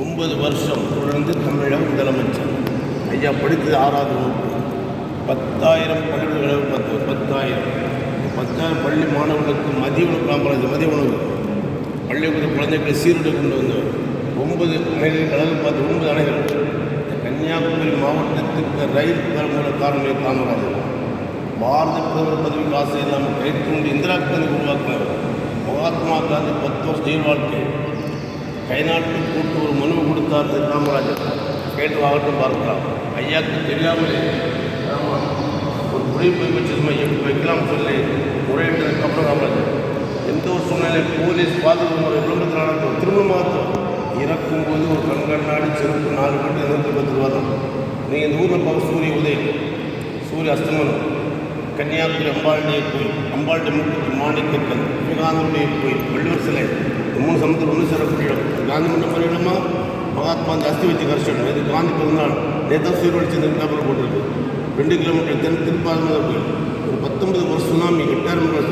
9 வருஷம் தொடர்ந்து தமிழக முதலமைச்சர். ஐயா படித்தது 6வது வகுப்பு. 10,000 பள்ளிகளை 10,000 பள்ளி மாணவர்களுக்கு மதிய உணவு காமராஜ் மதிய உணவு பள்ளிக்கூட குழந்தைகளை சீருடை கொண்டு வந்தவர். 9 அணைகள் கடல் பார்த்து 9 அணைகள். கன்னியாகுமரி மாவட்டத்துக்கு ரயில் மூல காரணம் காமராஜர். பாரத பிரதமர் பதவிக்கு ஆசை இல்லாமல் கைத்தூண்டி இந்திரா காந்தி உருவாக்கினார். மகாத்மா காந்தி 10 வருஷம் ஜெயில் வாழ்க்கை. கைநாட்டு கூட்டு ஒரு மனு கொடுத்தார் காமராஜர். கேட்டு வாங்கட்டும் பார்க்கலாம். ஐயாவுக்கு தெரியாமலே ஒரு குடிப்பை வச்சு எப்படி வைக்கலாம் சொல்லி முறையிட்டதுக்கப்புறம் காமராஜர் எந்த ஒரு சூழ்நிலை போலீஸ் பாதுகாப்பு விளம்பரத்தில் நடத்தும் திருமணமாக இறக்கும்போது ஒரு கண்கண்ணாடி செருப்பு 4 கட்டு 210 ரூபா தான். நீங்கள் இந்த ஊரில் பார்க்க சூரிய உதயம் சூரிய அஸ்தமனம் கன்னியாகுமரி அம்பாளுடைய கோயில் அம்பாளுடைய முட்டு மாணிக்கக்கல் விவேகானந்தருடைய கோயில் வள்ளுவர் சிலை 3 சமுத்திரம் ஒன்று சேரக்கூடிய இடம். காந்தி மண்டம் ஒரு இடமா மகாத்மா காந்தி அஸ்தி வச்சு கரைச்சிடணும். இது காந்தி பிறந்தநாள் நேற்று சீர்வழிச்சு இந்த பேப்பர் போட்டிருக்கு. 2 கிலோமீட்டர் திருப்பாத கோயில் ஒரு 19 வருஷம் சுனாமி 8,000